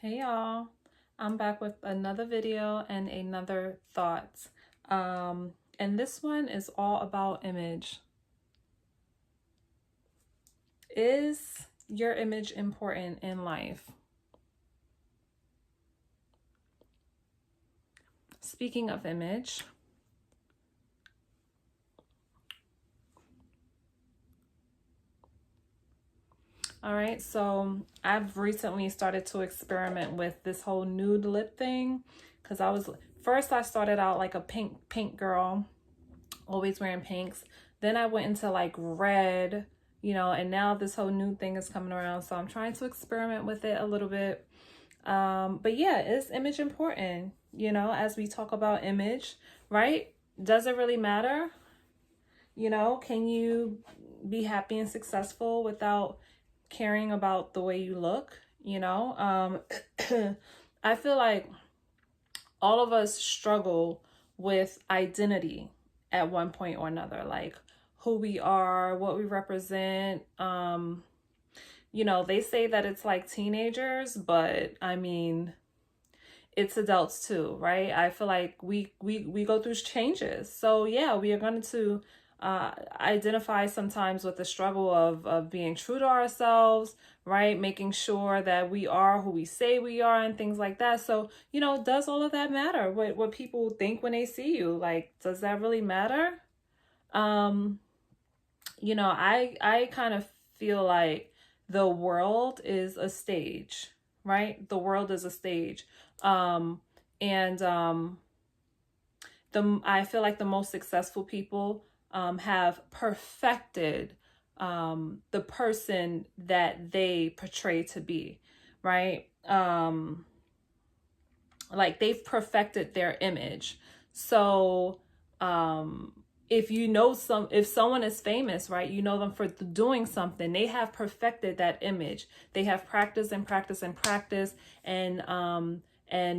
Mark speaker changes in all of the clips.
Speaker 1: Hey y'all, I'm back with another video and another thought. And this one is all about image. Is your image important in life? Speaking of image, all right, so I've recently started to experiment with this whole nude lip thing because I started out like a pink girl, always wearing pinks. Then I went into like red, and now this whole nude thing is coming around. So I'm trying to experiment with it a little bit. But yeah, is image important? As we talk about image, right? Does it really matter? Can you be happy and successful without caring about the way you look? I feel like all of us struggle with identity at one point or another, like who we are, what we represent. They say that it's like teenagers, but I mean, it's adults too, right? I feel like we go through changes. So yeah, we are going to identify sometimes with the struggle of being true to ourselves, right? Making sure that we are who we say we are and things like that. So, does all of that matter? What people think when they see you? Like, does that really matter? I kind of feel like the world is a stage, right? The world is a stage. And I feel like the most successful people have perfected the person that they portray to be, right? Like they've perfected their image. So if someone is famous, right, you know them for doing something, they have perfected that image. They have practiced and practiced and practiced, and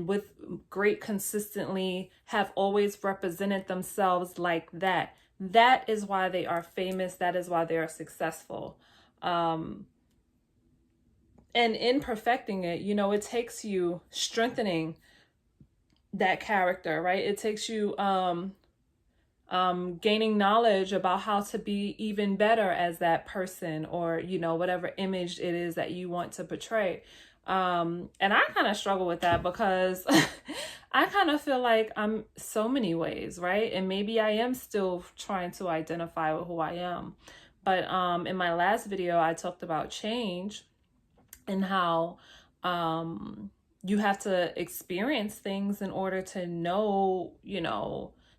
Speaker 1: with great consistently have always represented themselves like that. That is why they are famous. That is why they are successful. And in perfecting it, it takes you strengthening that character, right? It takes you gaining knowledge about how to be even better as that person, or whatever image it is that you want to portray. And I kind of struggle with that because I kind of feel like I'm so many ways, right? And maybe I am still trying to identify with who I am. But in my last video, I talked about change and how you have to experience things in order to know,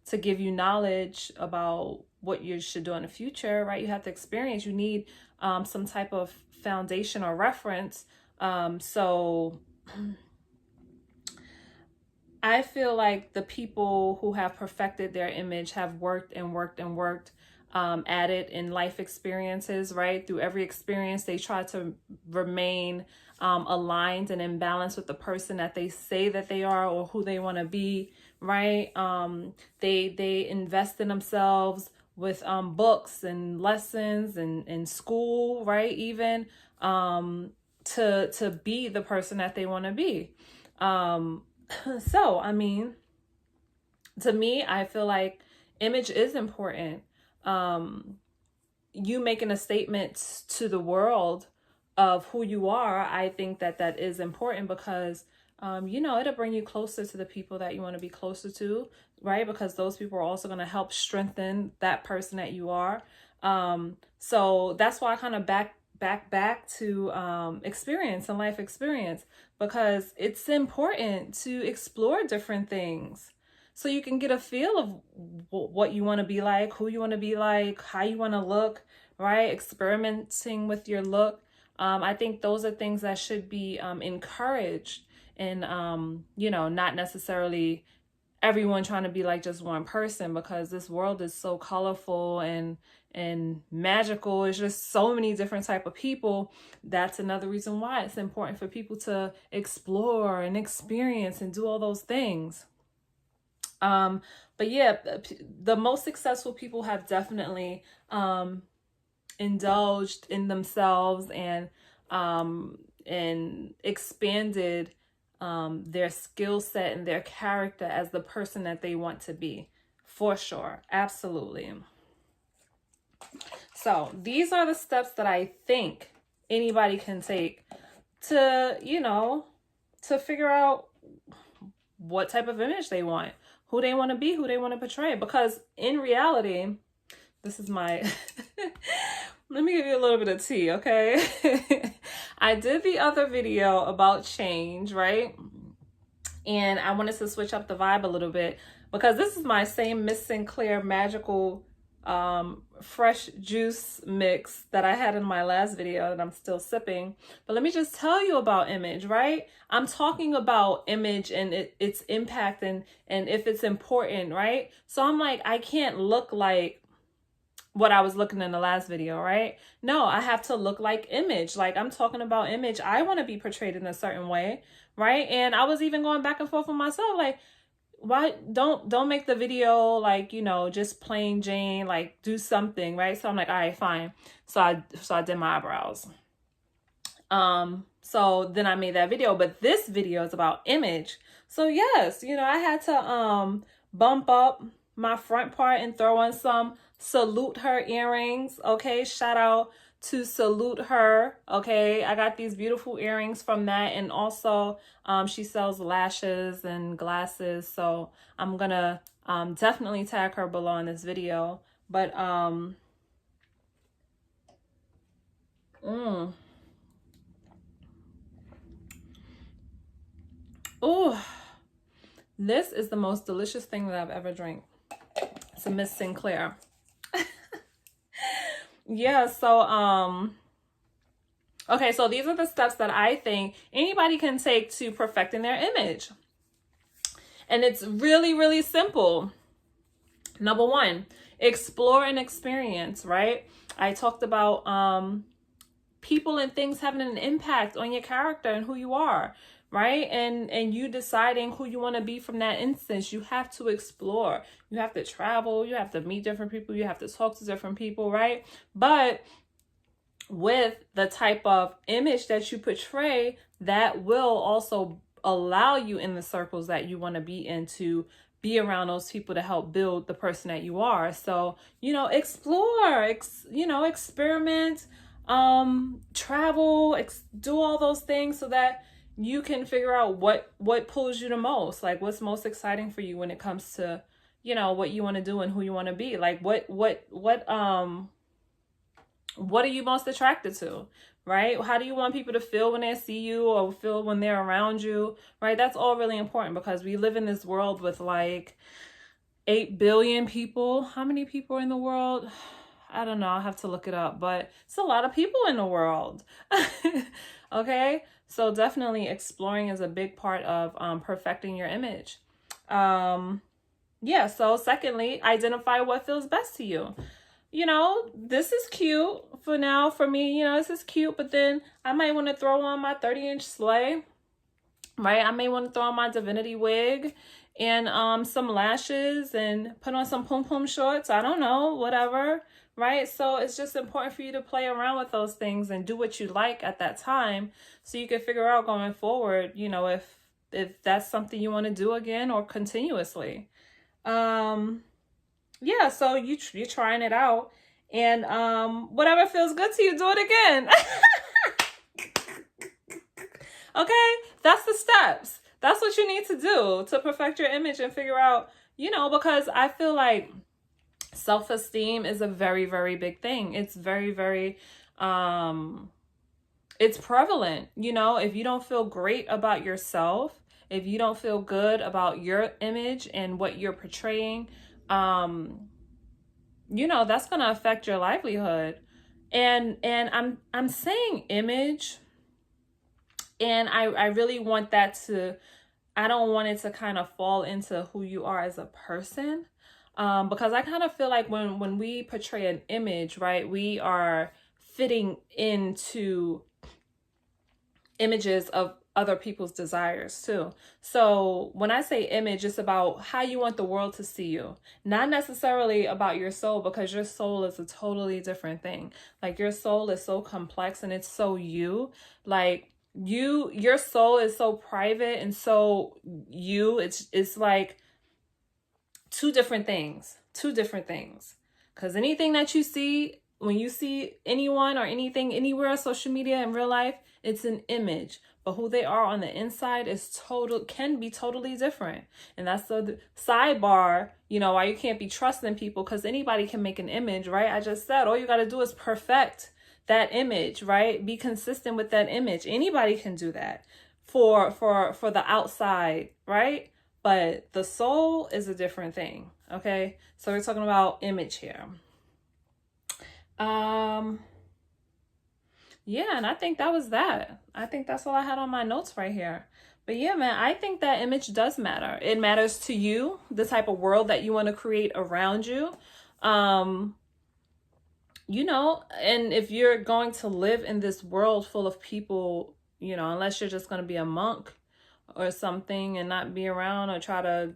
Speaker 1: to give you knowledge about what you should do in the future, right? You have to experience. You need some type of foundation or reference. So I feel like the people who have perfected their image have worked and worked and worked at it in life experiences, right? Through every experience, they try to remain aligned and in balance with the person that they say that they are or who they want to be, right? They invest in themselves with books and lessons and school, right? Even to be the person that they want to be. So, I mean, to me, I feel like image is important. You making a statement to the world of who you are, I think that is important because, it'll bring you closer to the people that you want to be closer to, right? Because those people are also going to help strengthen that person that you are. So that's why I kind of back to experience and life experience, because it's important to explore different things so you can get a feel of what you want to be like, who you want to be like, how you want to look, right? Experimenting with your look. I think those are things that should be encouraged, and not necessarily everyone trying to be like just one person, because this world is so colorful and magical. It's just so many different type of people. That's another reason why it's important for people to explore and experience and do all those things. But yeah, the most successful people have definitely indulged in themselves and expanded their skill set and their character as the person that they want to be. For sure. Absolutely. So these are the steps that I think anybody can take to, you know, to figure out what type of image they want, who they want to be, who they want to portray. Because in reality, this is my, let me give you a little bit of tea, okay? I did the other video about change, right? And I wanted to switch up the vibe a little bit because this is my same Miss Sinclair magical fresh juice mix that I had in my last video that I'm still sipping. But let me just tell you about image, right? I'm talking about image and its impact and if it's important, right? So I'm like, I can't look like what I was looking in the last video, right? No, I have to look like image. Like I'm talking about image. I want to be portrayed in a certain way, right? And I was even going back and forth with myself, like, why don't make the video like, you know, just plain Jane, like do something, right? So I'm like, all right, fine. So I did my eyebrows. So then I made that video, but this video is about image. So yes, you know, I had to bump up my front part and throw on some Salute Her earrings. Okay, shout out to Salute Her. Okay, I got these beautiful earrings from that, and also she sells lashes and glasses, so I'm gonna definitely tag her below in this video. But oh, this is the most delicious thing that I've ever drank. It's a Miss Sinclair. Yeah, so okay, so these are the steps that I think anybody can take to perfecting their image. And it's really, really simple. Number one, explore and experience, right? I talked about people and things having an impact on your character and who you are, right? And you deciding who you want to be from that instance. You have to explore. You have to travel. You have to meet different people. You have to talk to different people, right? But with the type of image that you portray, that will also allow you in the circles that you want to be in to be around those people to help build the person that you are. So, you know, explore, you know, experiment, travel, do all those things so that you can figure out what pulls you the most, like what's most exciting for you when it comes to, you know, what you want to do and who you want to be. Like what are you most attracted to, right? How do you want people to feel when they see you or feel when they're around you, right? That's all really important because we live in this world with like 8 billion people. How many people in the world? I don't know. I'll have to look it up, but it's a lot of people in the world. Okay. So definitely exploring is a big part of perfecting your image. Yeah. So secondly, identify what feels best to you. You know, this is cute for now for me, you know, this is cute, but then I might want to throw on my 30-inch sleigh, right? I may want to throw on my divinity wig and some lashes and put on some pom pom shorts. I don't know, whatever, right? So it's just important for you to play around with those things and do what you like at that time so you can figure out going forward, you know, if that's something you want to do again or continuously. Yeah, so you're trying it out and whatever feels good to you, do it again. Okay, that's the steps. That's what you need to do to perfect your image and figure out, you know, because I feel like self-esteem is a very, very big thing. It's very, very, it's prevalent. You know, if you don't feel great about yourself, if you don't feel good about your image and what you're portraying, you know, that's going to affect your livelihood. And I'm saying image, and I really want that to, I don't want it to kind of fall into who you are as a person. Because I kind of feel like when we portray an image, right, we are fitting into images of other people's desires too. So when I say image, it's about how you want the world to see you, not necessarily about your soul, because your soul is a totally different thing. Like your soul is so complex and it's so you. Like your soul is so private and so it's like two different things. Because anything that you see, when you see anyone or anything anywhere on social media in real life, it's an image. But who they are on the inside can be totally different. And that's the sidebar, why you can't be trusting people, because anybody can make an image, right? I just said all you got to do is perfect that image, right? Be consistent with that image. Anybody can do that for the outside, right? But the soul is a different thing. Okay, so we're talking about image here. Yeah, and I think that was that. I think that's all I had on my notes right here. But yeah, man, I think that image does matter. It matters to you, the type of world that you want to create around you. And if you're going to live in this world full of people, unless you're just going to be a monk or something and not be around or try to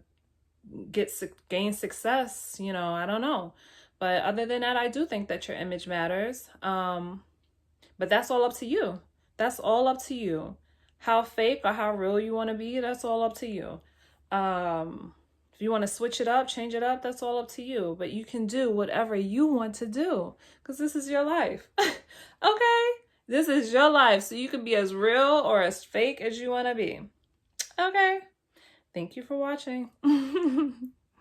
Speaker 1: gain success, I don't know. But other than that, I do think that your image matters. But that's all up to you. That's all up to you. How fake or how real you want to be, that's all up to you. If you want to switch it up, change it up, that's all up to you. But you can do whatever you want to do, because this is your life. Okay? This is your life. So you can be as real or as fake as you want to be. Okay? Thank you for watching.